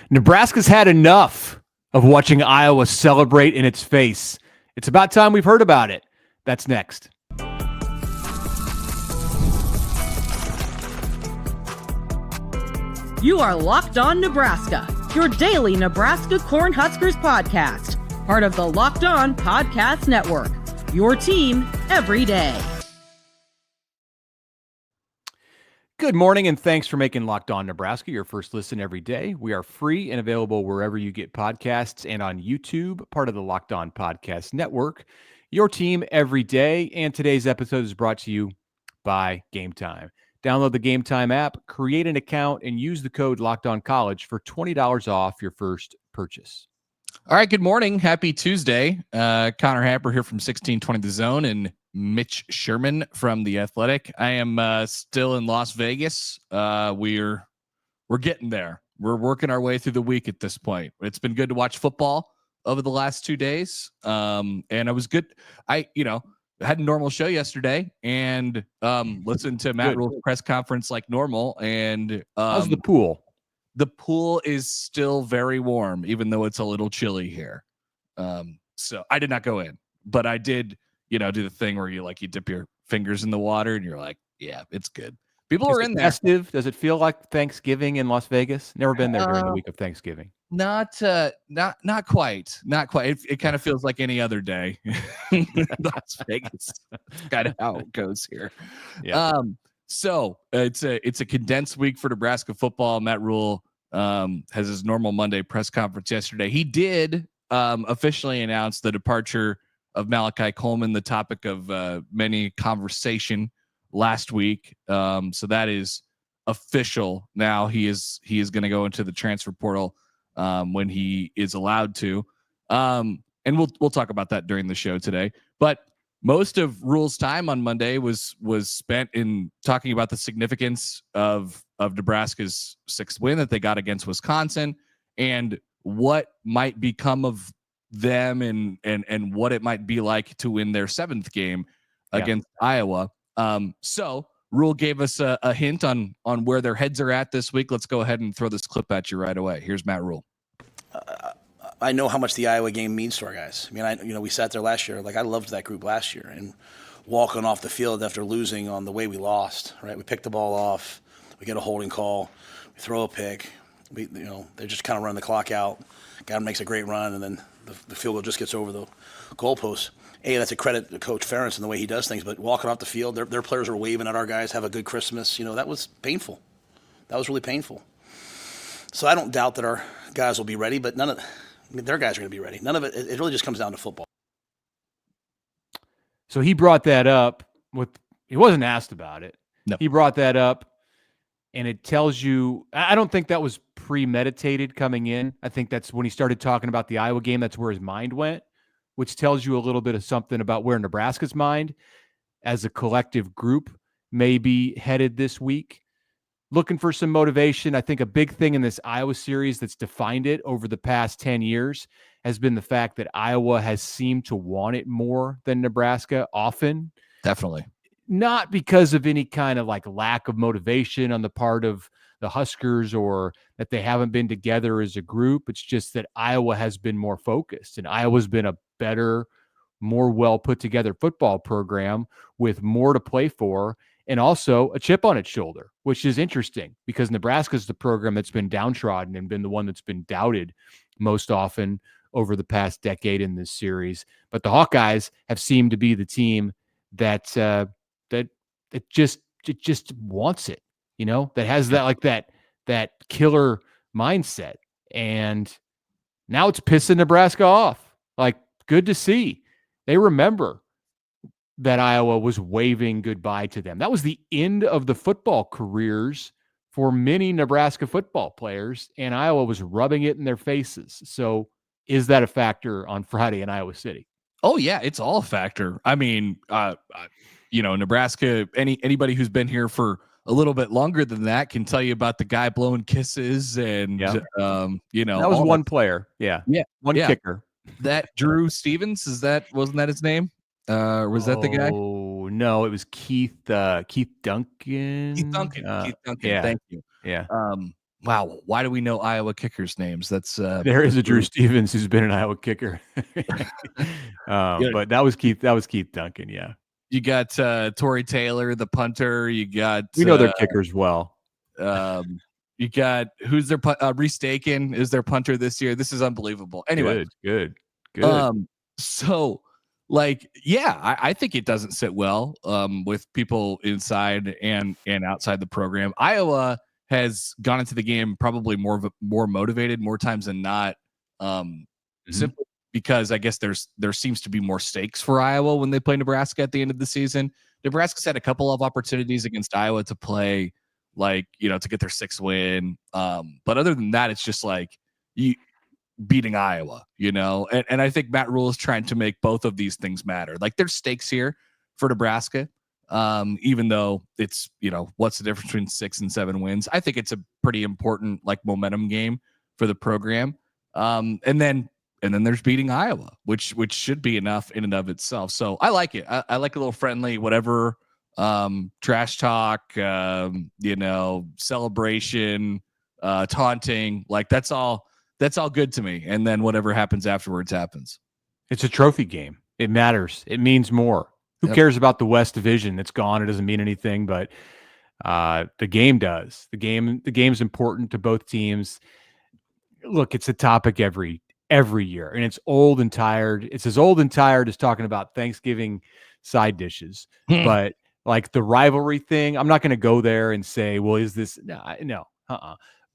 Nebraska's had enough of watching Iowa celebrate in its face. It's about time we've heard about it. That's next. You are Locked On Nebraska, your daily Nebraska Cornhuskers podcast, part of the Locked On Podcast Network, your team every day. Good morning, and thanks for making Locked On Nebraska your first listen every day. We are free and available wherever you get podcasts and on YouTube, part of the Locked On Podcast Network, your team every day. And today's episode is brought to you by Game Time. Download the Game Time app, create an account, and use the code LOCKEDONCollege for $20 off your first purchase. All right, good morning. Happy Tuesday. Connor Happer here from 1620 The Zone and Mitch Sherman from The Athletic. I am still in Las Vegas. We're getting there. We're working our way through the week at this point. It's been good to watch football over the last 2 days. And I was good. I had a normal show yesterday and listened to Matt Rhule's press conference like normal. And how's the pool? The pool is still very warm, even though it's a little chilly here. So I did not go in, but I did, do the thing where you dip your fingers in the water and you're like, yeah, it's good. People are in there. Festive? Does it feel like Thanksgiving in Las Vegas? Never been there during the week of Thanksgiving. Not quite. It kind of feels like any other day. Las Vegas. Kind of how it goes here. Yeah. So it's a condensed week for Nebraska football. Matt Rhule has his normal Monday press conference yesterday. He did officially announce the departure of Malachi Coleman, the topic of many conversation last week. So that is official now. He is going to go into the transfer portal when he is allowed to. And we'll talk about that during the show today. But most of Rhule's time on Monday was spent in talking about the significance of Nebraska's sixth win that they got against Wisconsin and what might become of them and what it might be like to win their seventh game against Iowa. So Rhule gave us a hint on where their heads are at this week. Let's go ahead and throw this clip at you right away. Here's Matt Rhule. I know how much the Iowa game means to our guys. I mean, we sat there last year. I loved that group last year, and walking off the field after losing on the way we lost. Right, we pick the ball off, we get a holding call, we throw a pick. They just kind of run the clock out. Guy makes a great run, and then the field goal just gets over the goalpost. That's a credit to Coach Ferentz and the way he does things. But walking off the field, their players are waving at our guys. Have a good Christmas. That was painful. That was really painful. So I don't doubt that our guys will be ready, but their guys are going to be ready. None of it. It really just comes down to football. So he brought that up he wasn't asked about it. No. He brought that up, and it tells you, I don't think that was premeditated coming in. I think that's when he started talking about the Iowa game. That's where his mind went, which tells you a little bit of something about where Nebraska's mind as a collective group may be headed this week. Looking for some motivation. I think a big thing in this Iowa series that's defined it over the past 10 years has been the fact that Iowa has seemed to want it more than Nebraska often. Definitely. Not because of any kind of lack of motivation on the part of the Huskers or that they haven't been together as a group. It's just that Iowa has been more focused, and Iowa's been a better, more well put together football program with more to play for, and also a chip on its shoulder, which is interesting because Nebraska's the program that's been downtrodden and been the one that's been doubted most often over the past decade in this series. But the Hawkeyes have seemed to be the team that just wants it, that has that killer mindset. And now it's pissing Nebraska off. Good to see. They remember that Iowa was waving goodbye to them. That was the end of the football careers for many Nebraska football players, and Iowa was rubbing it in their faces. So is that a factor on Friday in Iowa City? Oh, yeah, it's all a factor. I mean, Nebraska, anybody who's been here for a little bit longer than that can tell you about the guy blowing kisses and, that was one player. Yeah. One kicker. That Drew Stevens, wasn't that his name? Was that the guy? Oh, no, it was Keith Duncan. Keith Duncan. Yeah. Thank you. Yeah. Wow, why do we know Iowa kickers' names? That's there is a Drew Stevens who's been an Iowa kicker, but that was Keith Duncan. Yeah, you got Torrey Taylor, the punter. You got we know their kickers well. You got who's their Reese Dakin is their punter this year. This is unbelievable. Anyway, good. So like, yeah, I think it doesn't sit well with people inside and outside the program. Iowa has gone into the game probably more motivated more times than not, simply because I guess there seems to be more stakes for Iowa when they play Nebraska at the end of the season. Nebraska's had a couple of opportunities against Iowa to play, like, to get their 6th win. But other than that, it's just like you beating Iowa, and I think Matt Rhule is trying to make both of these things matter. Like, there's stakes here for Nebraska. Even though it's, what's the difference between 6 and 7 wins? I think it's a pretty important, like, momentum game for the program. And then there's beating Iowa, which should be enough in and of itself. So I like it. I like a little friendly, whatever, trash talk, celebration, taunting. Like, that's all good to me. And then whatever happens afterwards happens. It's a trophy game. It matters. It means more. Who cares about the West Division? It's gone. It doesn't mean anything, but the game does. The game's important to both teams. Look, it's a topic every year, and it's old and tired. It's as old and tired as talking about Thanksgiving side dishes. But like the rivalry thing, I'm not going to go there and say, well, is this no.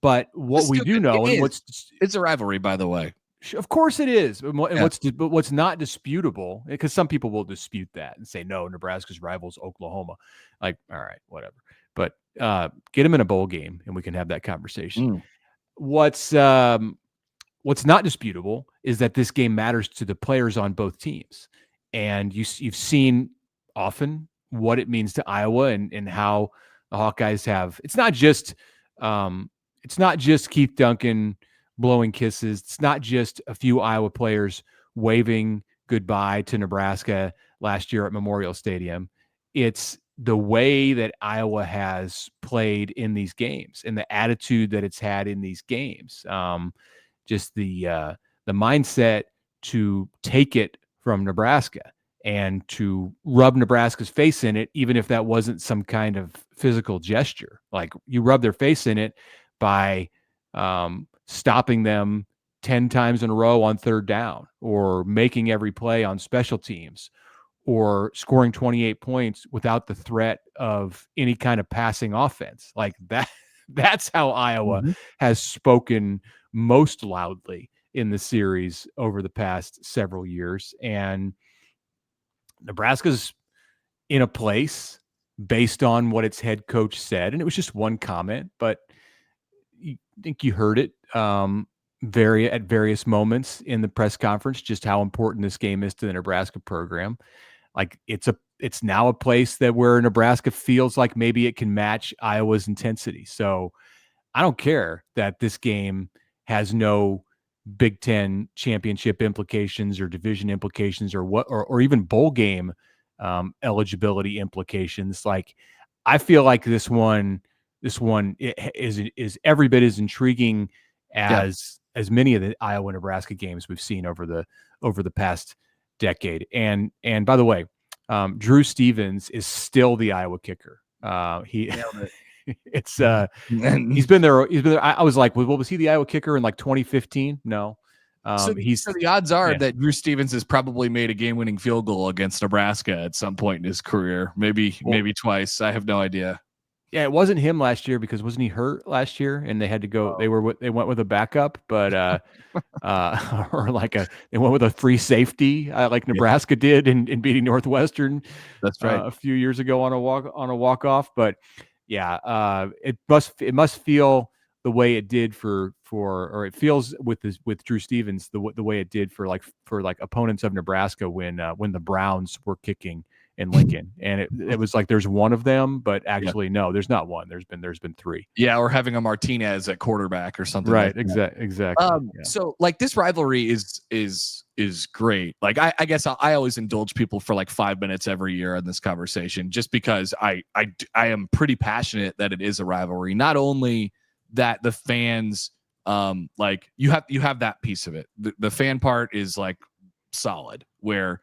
But what we do know, and it's a rivalry, by the way. Of course it is. And what's not disputable, because some people will dispute that and say, no, Nebraska's rivals Oklahoma. Like, all right, whatever. But get them in a bowl game and we can have that conversation. What's not disputable is that this game matters to the players on both teams. And you've seen often what it means to Iowa and how the Hawkeyes have. It's not just Keith Duncan blowing kisses. It's not just a few Iowa players waving goodbye to Nebraska last year at Memorial Stadium. It's the way that Iowa has played in these games and the attitude that it's had in these games. Just the mindset to take it from Nebraska and to rub Nebraska's face in it, even if that wasn't some kind of physical gesture. Like, you rub their face in it by stopping them 10 times in a row on 3rd down, or making every play on special teams, or scoring 28 points without the threat of any kind of passing offense. Like that's how Iowa has spoken most loudly in the series over the past several years. And Nebraska's in a place based on what its head coach said. And it was just one comment, but I think you heard it at various moments in the press conference, just how important this game is to the Nebraska program. Like, it's now a place where Nebraska feels like maybe it can match Iowa's intensity. So I don't care that this game has no Big Ten championship implications or division implications or even bowl game eligibility implications. Like, I feel like this one is every bit as intriguing as many of the Iowa Nebraska games we've seen over the past decade. And by the way, Drew Stevens is still the Iowa kicker. He's been there. I was like, well, was he the Iowa kicker in like 2015? No. So the odds are that Drew Stevens has probably made a game-winning field goal against Nebraska at some point in his career. Maybe twice. I have no idea. Yeah, it wasn't him last year, because wasn't he hurt last year and they had to go? Oh. They went with a backup, but or they went with a free safety, like Nebraska did in beating Northwestern. That's right. A few years ago on a walk off. But yeah, it must feel the way it did or it feels with Drew Stevens the way it did for opponents of Nebraska when the Browns were kicking in Lincoln, and it was like there's one of them, but actually no, there's not one. There's been 3. Yeah, or having a Martinez at quarterback or something. Right, exactly. So like, this rivalry is great. Like, I guess I always indulge people for like 5 minutes every year on this conversation, just because I am pretty passionate that it is a rivalry, not only that the fans, like you have that piece of it. The fan part is like solid, where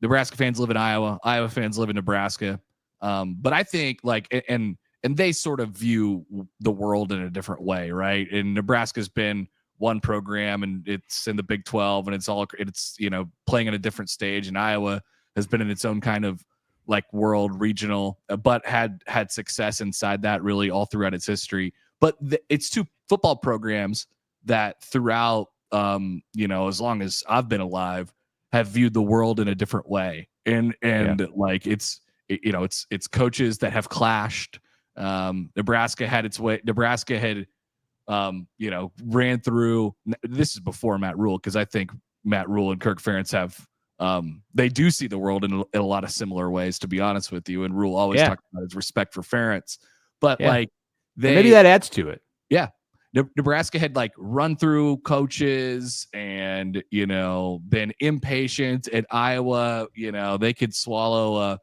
Nebraska fans live in Iowa, Iowa fans live in Nebraska. But I think like, and they sort of view the world in a different way, right? And Nebraska's been one program, and it's in the Big 12, and it's playing on a different stage. And Iowa has been in its own kind of like world regional, but had success inside that really all throughout its history. But it's two football programs that throughout, as long as I've been alive, have viewed the world in a different way. And like it's coaches that have clashed. Nebraska had its way. Nebraska had, ran through. This is before Matt Rhule, because I think Matt Rhule and Kirk Ferentz have, they do see the world in a lot of similar ways, to be honest with you. And Rhule always talked about his respect for Ferentz, but like maybe that adds to it. Yeah. Nebraska had like run through coaches and, been impatient. At Iowa, they could swallow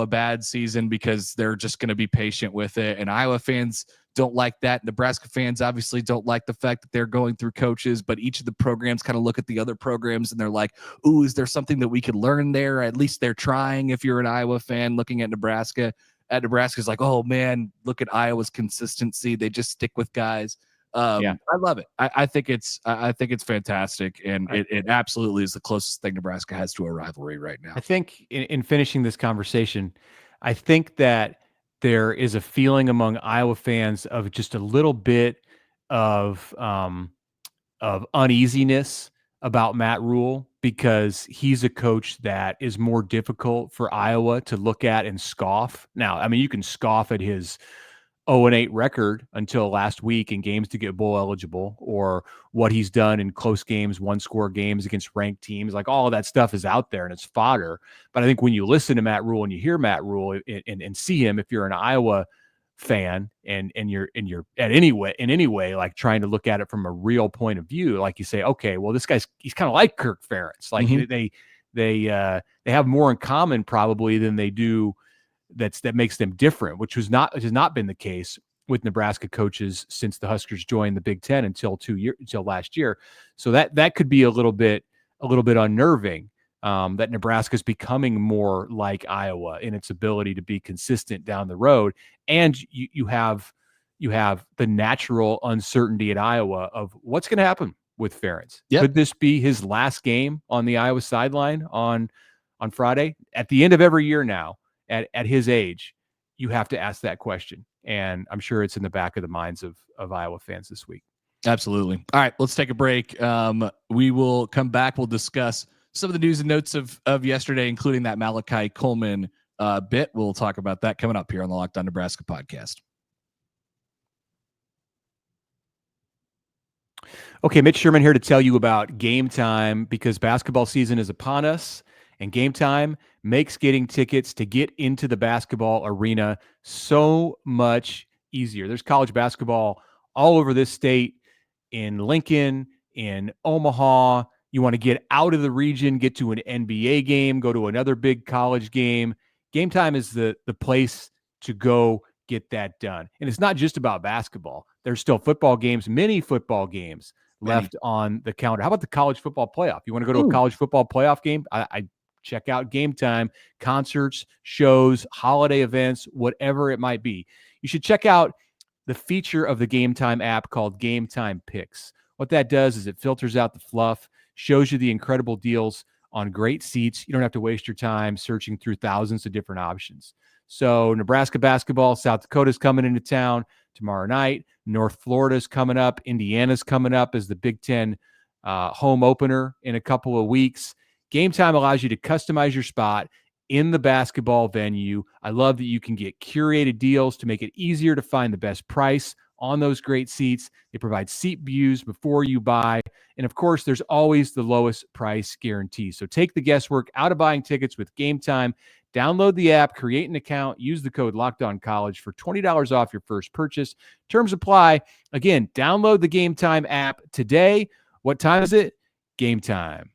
a bad season because they're just going to be patient with it. And Iowa fans don't like that. Nebraska fans obviously don't like the fact that they're going through coaches, but each of the programs kind of look at the other programs and they're like, ooh, is there something that we could learn there? At least they're trying. If you're an Iowa fan looking at Nebraska is like, oh man, look at Iowa's consistency. They just stick with guys. I love it. I think it's fantastic. And it absolutely is the closest thing Nebraska has to a rivalry right now. I think in finishing this conversation, I think that there is a feeling among Iowa fans of just a little bit of uneasiness about Matt Rhule, because he's a coach that is more difficult for Iowa to look at and scoff. Now, I mean, you can scoff at his 0-8 record until last week in games to get bowl eligible, or what he's done in close games, one-score games against ranked teams. Like, all of that stuff is out there and it's fodder. But I think when you listen to Matt Rhule and you hear Matt Rhule and see him, if you're an Iowa fan and you're in any way like trying to look at it from a real point of view, like you say, okay, well, he's kind of like Kirk Ferentz. Like they have more in common probably than they do that makes them different, which has not been the case with Nebraska coaches since the Huskers joined the Big Ten until last year. So that could be a little bit unnerving, that Nebraska is becoming more like Iowa in its ability to be consistent down the road. And you have the natural uncertainty at Iowa of what's going to happen with Ferentz. Yep. Could this be his last game on the Iowa sideline on Friday? At the end of every year now, at his age, you have to ask that question. And I'm sure it's in the back of the minds of Iowa fans this week. Absolutely. All right, let's take a break. We will come back. We'll discuss some of the news and notes of yesterday, including that Malachi Coleman bit. We'll talk about that coming up here on the Locked On Nebraska podcast. Okay, Mitch Sherman here to tell you about Game Time, because basketball season is upon us, and Game Time makes getting tickets to get into the basketball arena so much easier. There's college basketball all over this state, in Lincoln, in Omaha. You want to get out of the region, get to an NBA game, go to another big college game. Game Time is the place to go get that done. And it's not just about basketball. There's still football games, many football games left on the calendar. How about the college football playoff? You want to go to a college football playoff game? I check out Game Time. Concerts, shows, holiday events, whatever it might be. You should check out the feature of the Game Time app called Game Time Picks. What that does is it filters out the fluff, shows you the incredible deals on great seats. You don't have to waste your time searching through thousands of different options. So Nebraska basketball, South Dakota's coming into town tomorrow night. North Florida's coming up. Indiana's coming up as the Big Ten home opener in a couple of weeks. Game Time allows you to customize your spot in the basketball venue. I love that you can get curated deals to make it easier to find the best price on those great seats. They provide seat views before you buy. And of course, there's always the lowest price guarantee. So take the guesswork out of buying tickets with Game Time. Download the app, create an account, use the code LOCKEDONCollege for $20 off your first purchase. Terms apply. Again, download the Game Time app today. What time is it? Game time.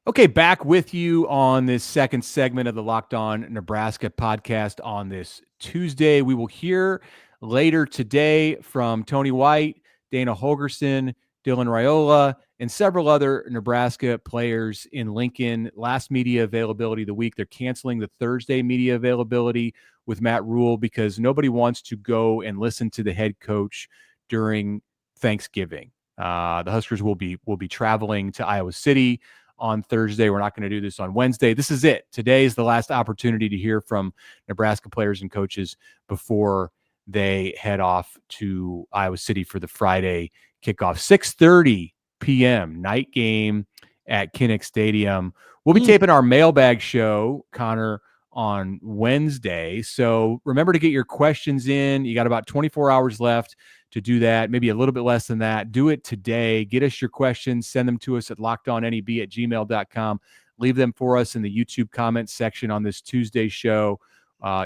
Okay, back with you on this second segment of the Locked On Nebraska podcast on this Tuesday. We will hear later today from Tony White, Dana Holgerson, Dylan Raiola, and several other Nebraska players in Lincoln. Last media availability of the week. They're canceling the Thursday media availability with Matt Rhule because nobody wants to go and listen to the head coach during Thanksgiving. The Huskers will be traveling to Iowa City on Thursday. We're not going to do this on Wednesday. This is it. Today is the last opportunity to hear from Nebraska players and coaches before they head off to Iowa City for the Friday kickoff. 6:30 p.m. night game at Kinnick Stadium. We'll be taping our mailbag show, Connor, on Wednesday. So remember to get your questions in. You got about 24 hours left to do that, maybe a little bit less than that. Do it today. Get us your questions. Send them to us at lockedonneb@gmail.com. Leave them for us in the YouTube comments section on this Tuesday show.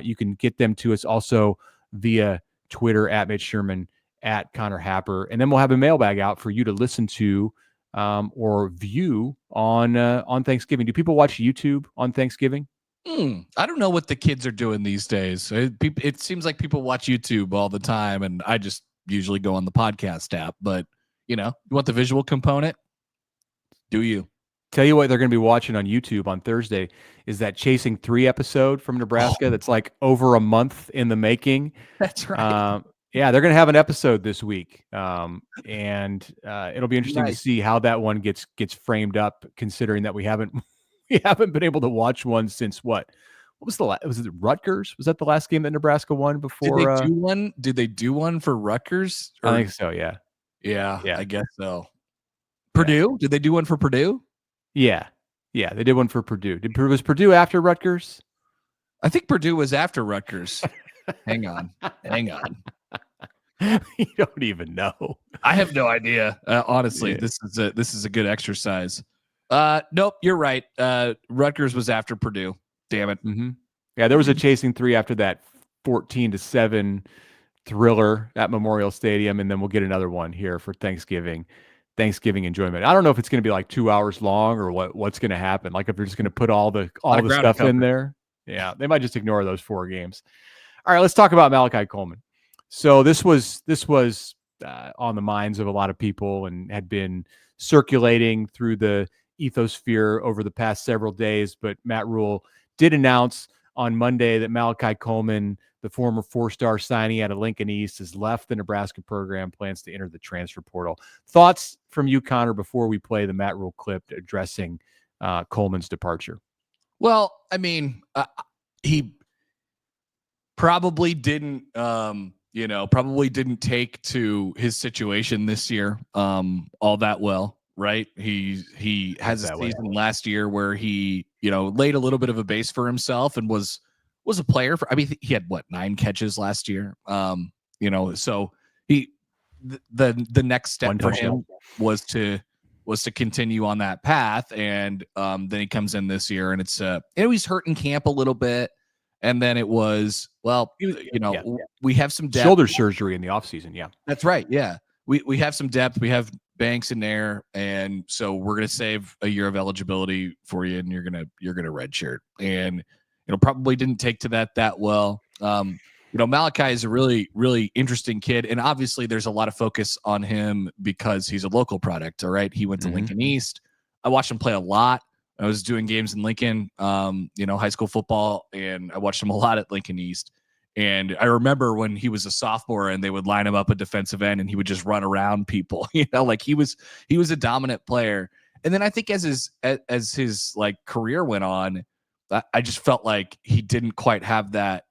You can get them to us also via Twitter at Mitch Sherman, at Connor Happer. And then we'll have a mailbag out for you to listen to or view on Thanksgiving. Do people watch YouTube on Thanksgiving? I don't know what the kids are doing these days. It seems like people watch YouTube all the time, and I just usually go on the podcast app. But, you want the visual component? Do you? Tell you what they're going to be watching on YouTube on Thursday is that Chasing 3 episode from Nebraska that's like over a month in the making. That's right. Yeah, they're going to have an episode this week, and it'll be interesting to see how that one gets framed up, considering that we haven't been able to watch one since what was the last? Was it Rutgers? Was that the last game that Nebraska won before? Did they do one for Rutgers? I think so. Yeah. I guess so. Purdue? Did they do one for Purdue? Yeah, they did one for Purdue. Was Purdue after Rutgers? I think Purdue was after Rutgers. Hang on. You don't even know. I have no idea. Honestly, this is a good exercise. Nope, you're right. Rutgers was after Purdue. Damn it. Mm-hmm. Yeah, there was a Chasing 3 after that 14-7 thriller at Memorial Stadium, and then we'll get another one here for Thanksgiving enjoyment. I don't know if it's going to be like 2 hours long or what's going to happen. Like if they're just going to put all the stuff in there. Yeah, they might just ignore those 4 games. All right, let's talk about Malachi Coleman. So this was on the minds of a lot of people and had been circulating through the ethosphere over the past several days. But Matt Rhule did announce on Monday that Malachi Coleman, the former 4-star signee out of Lincoln East, has left the Nebraska program, plans to enter the transfer portal. Thoughts from you, Connor, before we play the Matt Rhule clip addressing Coleman's departure? Well, I mean, he probably didn't take to his situation this year all that well, right? He has a season last year where he, laid a little bit of a base for himself and was a player for, he had 9 catches last year. So the next step for him was to continue on that path. And then he comes in this year and he's hurt in camp a little bit. And then it was, we have some depth. Shoulder surgery in the offseason. Yeah, that's right. Yeah. We have some depth. We have Banks in there. And so we're going to save a year of eligibility for you. And you're going to redshirt. And, probably didn't take to that well. Malachi is a really, really interesting kid. And obviously there's a lot of focus on him because he's a local product. All right. He went to Lincoln East. I watched him play a lot. I was doing games in Lincoln, high school football, and I watched him a lot at Lincoln East. And I remember when he was a sophomore and they would line him up a defensive end and he would just run around people, like he was a dominant player. And then I think as his career went on, I just felt like he didn't quite have that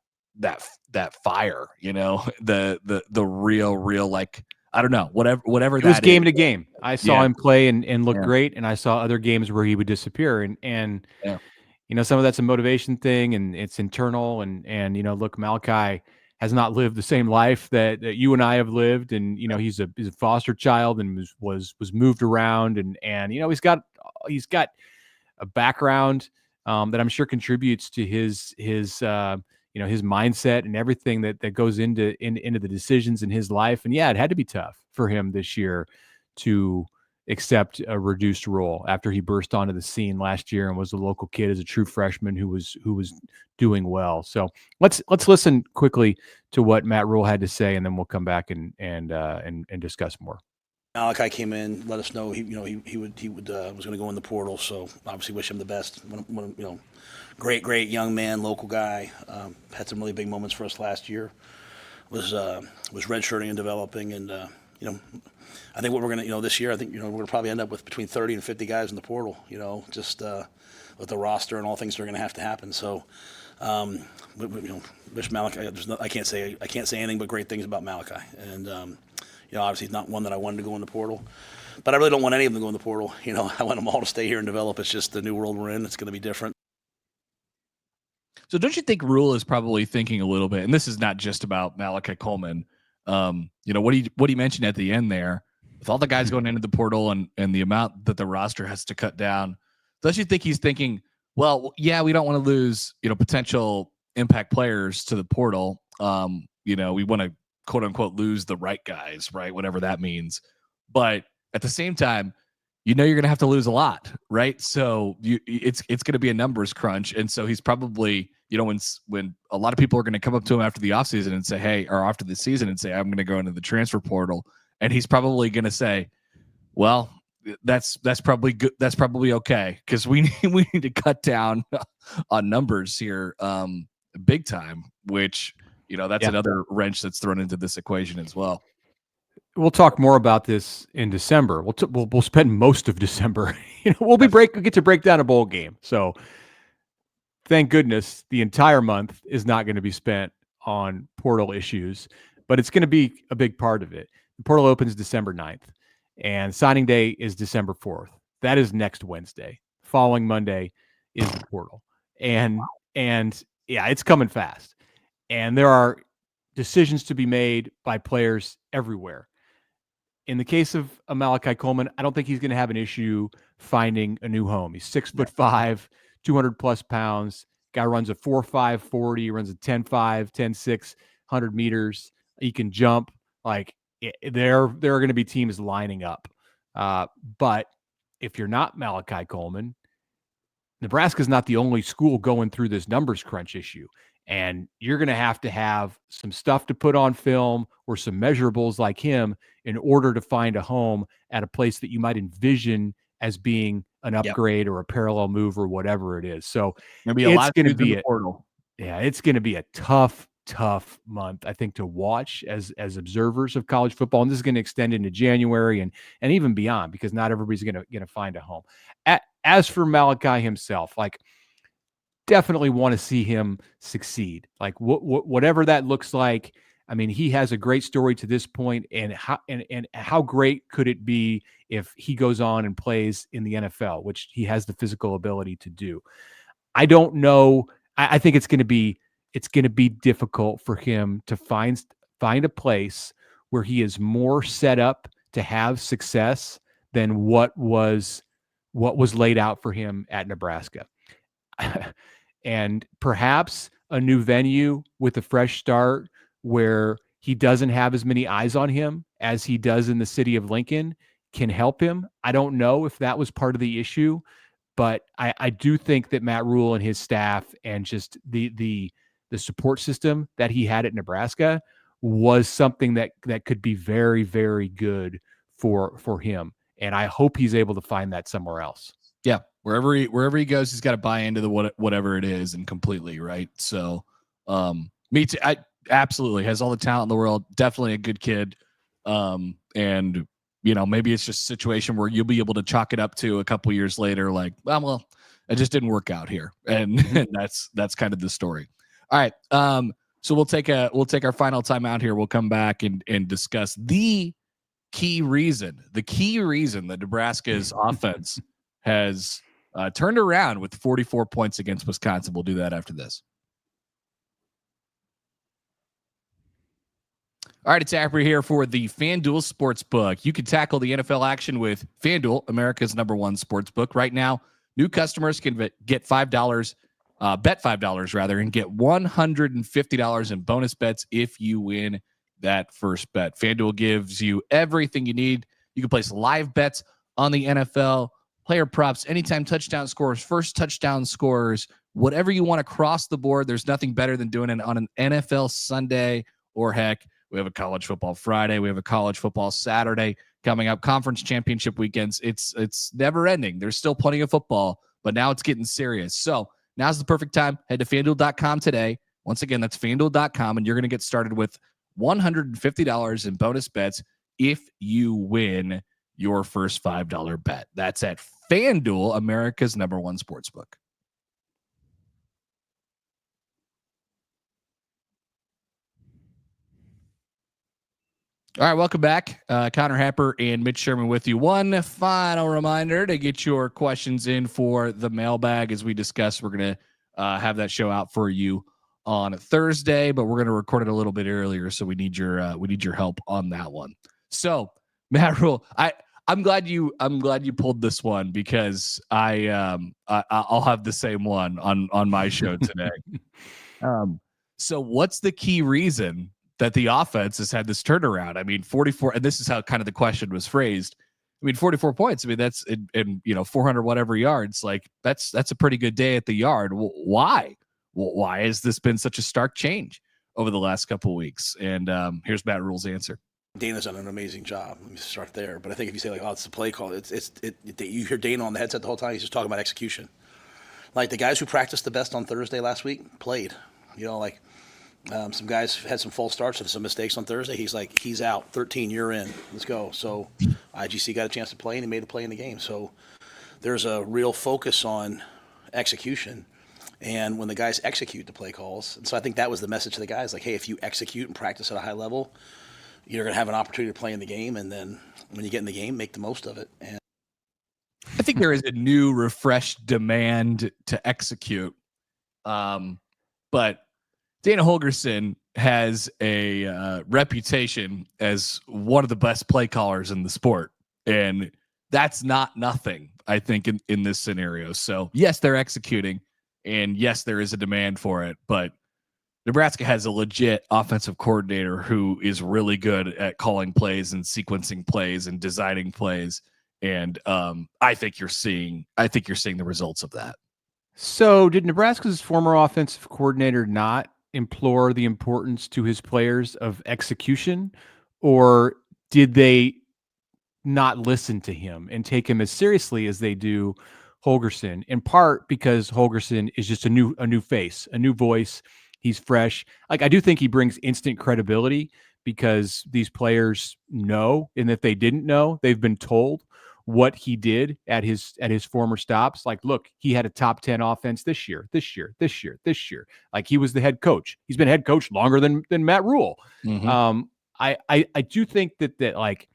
fire, the real, I don't know, whatever it that was game is. to game. I saw him play and look great. And I saw other games where he would disappear and some of that's a motivation thing and it's internal and look, Malachi has not lived the same life that you and I have lived. And, he's a foster child and was moved around and he's got a background that I'm sure contributes to his mindset and everything that goes into the decisions in his life. And yeah, it had to be tough for him this year to accept a reduced role after he burst onto the scene last year and was a local kid as a true freshman who was doing well. So let's listen quickly to what Matt Rhule had to say, and then we'll come back and discuss more. Malachi came in, let us know he was going to go in the portal. So obviously wish him the best. Great young man, local guy. Had some really big moments for us last year. Was redshirting and developing, and I think what we're going to this year, I think we're going to probably end up with between 30 and 50 guys in the portal. Just with the roster and all things that are going to have to happen. So. Wish Malachi. I can't say anything but great things about Malachi, and obviously he's not one that I wanted to go in the portal, but I really don't want any of them to go in the portal. I want them all to stay here and develop. It's just the new world we're in. It's going to be different. So don't you think Rhule is probably thinking a little bit, and this is not just about Malachi Coleman. What he mentioned at the end there, with all the guys going into the portal and the amount that the roster has to cut down, don't you think he's thinking, well, yeah, we don't want to lose, potential impact players to the portal. We want to quote unquote lose the right guys, right? Whatever that means. But at the same time, you're going to have to lose a lot, right? So it's going to be a numbers crunch. And so he's probably, when a lot of people are going to come up to him after the offseason and say, hey, or after the season and say, I'm going to go into the transfer portal. And he's probably going to say, well, that's probably good. That's probably okay. Cause we need to cut down on numbers here, big time, which, that's another wrench that's thrown into this equation as well. We'll talk more about this in December. We'll spend most of December. We'll get to break down a bowl game. So thank goodness the entire month is not going to be spent on portal issues, but it's going to be a big part of it. The portal opens December 9th. And signing day is December 4th. That is next Wednesday. Following Monday is the portal. And yeah, it's coming fast. And there are decisions to be made by players everywhere. In the case of Malachi Coleman, I don't think he's going to have an issue finding a new home. He's 6'5", 200 plus pounds. Guy runs a 4.5 40, runs a 10.5, 10.6, 100 meters. He can jump. There are going to be teams lining up. But if you're not Malachi Coleman, Nebraska's not the only school going through this numbers crunch issue. And you're going to have some stuff to put on film or some measurables like him in order to find a home at a place that you might envision as being an upgrade or a parallel move or whatever it is. So it's going to be a portal. Yeah, it's going to be a tough month, I think, to watch as observers of college football. And this is going to extend into January and even beyond, because not everybody's going to find a home. As for Malachi himself, definitely want to see him succeed. Whatever that looks like. I mean, he has a great story to this point, and how great could it be if he goes on and plays in the NFL, which he has the physical ability to do. I don't know. I think it's going to be difficult for him to find a place where he is more set up to have success than what was laid out for him at Nebraska. And perhaps a new venue with a fresh start where he doesn't have as many eyes on him as he does in the city of Lincoln can help him. I don't know if that was part of the issue, but I do think that Matt Rhule and his staff and just the support system that he had at Nebraska was something that could be very, very good for him. And I hope he's able to find that somewhere else. Yeah. Wherever he goes, he's got to buy into whatever it is and completely, right? So, me too. I absolutely has all the talent in the world. Definitely a good kid. And maybe it's just a situation where you'll be able to chalk it up to a couple years later, like, well, it just didn't work out here, and that's kind of the story. All right. So we'll take our final time out here. We'll come back and discuss the key reason that Nebraska's offense has turned around with 44 points against Wisconsin. We'll do that after this. All right, it's Apper here for the FanDuel Sportsbook. You can tackle the NFL action with FanDuel, America's #1 sportsbook. Right now, new customers can get $5, bet $5 rather, and get $150 in bonus bets if you win that first bet. FanDuel gives you everything you need. You can place live bets on the NFL, player props, anytime touchdown scores, first touchdown scores, whatever you want across the board. There's nothing better than doing it on an NFL Sunday, or heck, we have a college football Friday. We have a college football Saturday coming up, conference championship weekends. It's never ending. There's still plenty of football, but now it's getting serious. So now's the perfect time. Head to FanDuel.com today. Once again, that's FanDuel.com, and you're going to get started with $150 in bonus bets if you win your first $5 bet. That's at FanDuel, America's #1 sportsbook. All right, welcome back. Connor Happer and Mitch Sherman with you. One final reminder to get your questions in for the mailbag. As we discussed, we're going to have that show out for you on Thursday, but we're going to record it a little bit earlier, so we need your help on that one. So, Matt Rhule, I'm glad you pulled this one, because I'll have the same one on my show today. So what's the key reason that the offense has had this turnaround? I mean, 44, and this is how kind of the question was phrased. I mean, 44 points. I mean, that's in 400 whatever yards. Like that's a pretty good day at the yard. Why? Why has this been such a stark change over the last couple of weeks? And here's Matt Rhule's answer. Dana's done an amazing job. Let me start there. But I think if you say, like, oh, it's the play call, you hear Dana on the headset the whole time. He's just talking about execution. Like the guys who practiced the best on Thursday last week played. Some guys had some false starts and some mistakes on Thursday. He's like, he's out. 13, you're in. Let's go. So IGC got a chance to play, and he made a play in the game. So there's a real focus on execution. And when the guys execute the play calls, and so I think that was the message to the guys, like, hey, if you execute and practice at a high level, you're going to have an opportunity to play in the game. And then when you get in the game, make the most of it. And I think there is a new, refreshed demand to execute. But Dana Holgorsen has a reputation as one of the best play callers in the sport. And that's not nothing, I think, in this scenario. So, yes, they're executing. And, yes, there is a demand for it. But Nebraska has a legit offensive coordinator who is really good at calling plays and sequencing plays and designing plays. And I think you're seeing the results of that. So did Nebraska's former offensive coordinator not implore the importance to his players of execution, or did they not listen to him and take him as seriously as they do Holgorsen? In part because Holgorsen is just a new face, a new voice. He's fresh. Like, I do think he brings instant credibility because these players know, and if they didn't know, they've been told what he did at his former stops. Like, look, he had a top 10 offense this year. Like, he was the head coach. He's been head coach longer than Matt Rhule. Mm-hmm. I do think that like,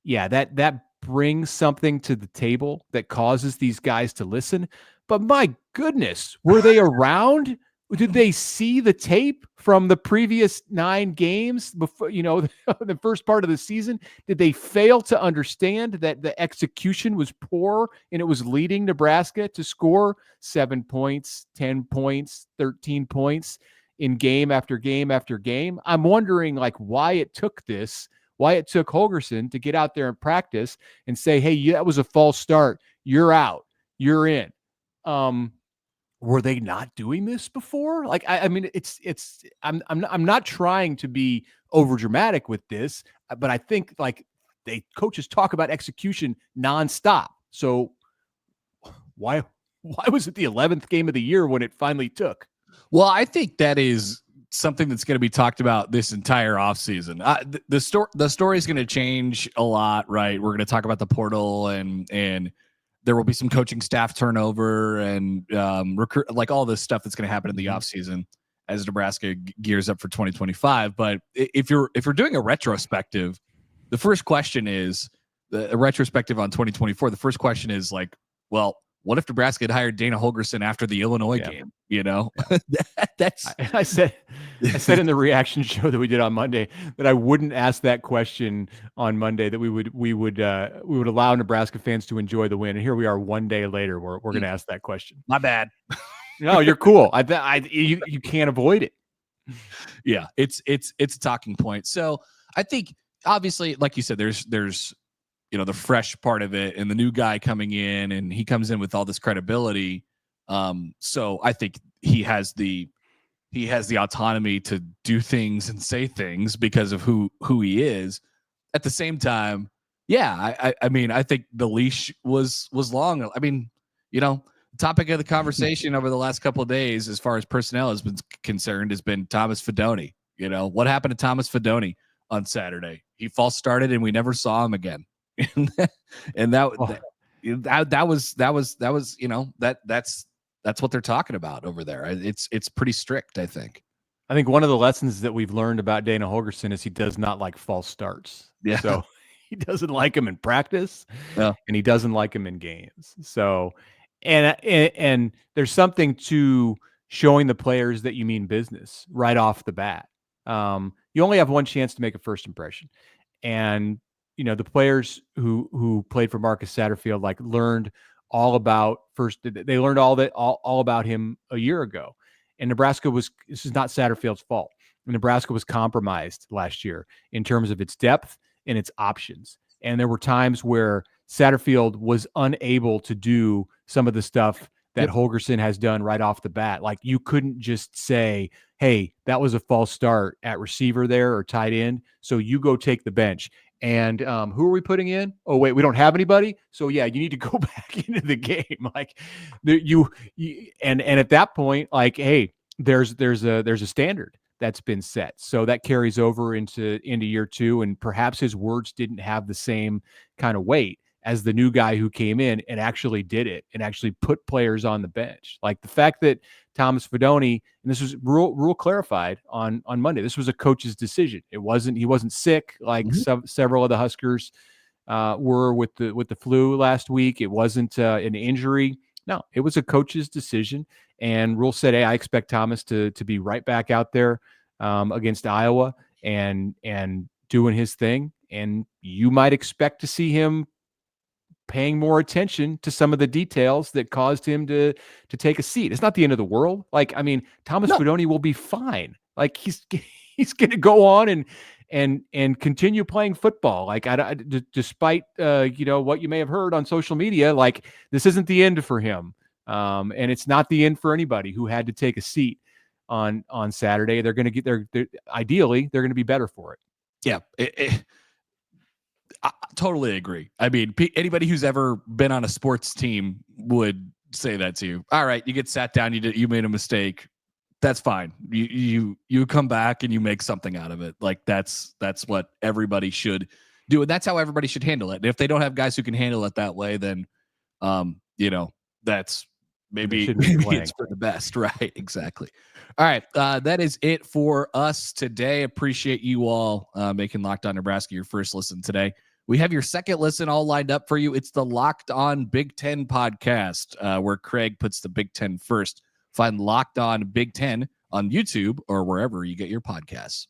yeah, that brings something to the table that causes these guys to listen. But my goodness, were they around? Did they see the tape from the previous 9 games before, the first part of the season? Did they fail to understand that the execution was poor and it was leading Nebraska to score 7 points, 10 points, 13 points in game after game after game? I'm wondering, like, why it took Holgorsen to get out there and practice and say, hey, that was a false start. You're out. You're in. Were they not doing this before? Like, I mean, I'm not trying to be over dramatic with this, but I think, like, coaches talk about execution nonstop. So why was it the 11th game of the year when it finally took? Well, I think that is something that's going to be talked about this entire offseason. The story is going to change a lot, right? We're going to talk about the portal and there will be some coaching staff turnover and recruit, like all this stuff that's going to happen in the offseason as Nebraska gears up for 2025. But if you're doing a retrospective, the first question is a retrospective on 2024. The first question is like, well, what if Nebraska had hired Dana Holgorsen after the Illinois game? That's I said in the reaction show that we did on Monday that I wouldn't ask that question on Monday, that we would allow Nebraska fans to enjoy the win. And here we are one day later, we're going to ask that question. My bad. No, you're cool. You can't avoid it. Yeah, it's a talking point. So I think, obviously, like you said, there's the fresh part of it and the new guy coming in, and he comes in with all this credibility. So I think he has the autonomy to do things and say things because of who he is. At the same time, yeah, I mean, I think the leash was long. I mean, the topic of the conversation over the last couple of days, as far as personnel has been concerned, has been Thomas Fidone. What happened to Thomas Fidone on Saturday? He false started and we never saw him again. and that's what they're talking about over there. It's pretty strict, I think. I think one of the lessons that we've learned about Dana Holgorsen is he does not like false starts. Yeah. So he doesn't like them in practice, and he doesn't like them in games. So, and there's something to showing the players that you mean business right off the bat. You only have one chance to make a first impression, and the players who played for Marcus Satterfield learned all about they learned all about him a year ago. And this is not Satterfield's fault. Nebraska was compromised last year in terms of its depth and its options. And there were times where Satterfield was unable to do some of the stuff that Holgorsen has done right off the bat. Like, you couldn't just say, hey, that was a false start at receiver there or tight end, so you go take the bench. And who are we putting in? Oh, wait, we don't have anybody. So yeah, you need to go back into the game. And at that point, hey, there's a standard that's been set. So that carries over into year two. And perhaps his words didn't have the same kind of weight as the new guy who came in and actually did it and actually put players on the bench. Like the fact that Thomas Fidone, and this was Rhule clarified on Monday, this was a coach's decision. He wasn't sick like several of the Huskers were with the flu last week. It wasn't an injury. No, it was a coach's decision. And Rhule said, hey, I expect Thomas to be right back out there against Iowa and doing his thing. And you might expect to see him paying more attention to some of the details that caused him to take a seat. It's not the end of the world. Thomas Fidone will be fine. He's going to go on and continue playing football. Despite what you may have heard on social media, this isn't the end for him. And it's not the end for anybody who had to take a seat on Saturday. They're going to get ideally they're going to be better for it. Yeah. I totally agree. I mean, anybody who's ever been on a sports team would say that to you. All right, you get sat down, you made a mistake. That's fine. You come back and you make something out of it. That's what everybody should do, and that's how everybody should handle it. And if they don't have guys who can handle it that way, then that's maybe it's for the best, right? Exactly. All right, that is it for us today. Appreciate you all making Locked On Nebraska your first listen today. We have your second listen all lined up for you. It's the Locked On Big Ten podcast, where Craig puts the Big Ten first. Find Locked On Big Ten on YouTube or wherever you get your podcasts.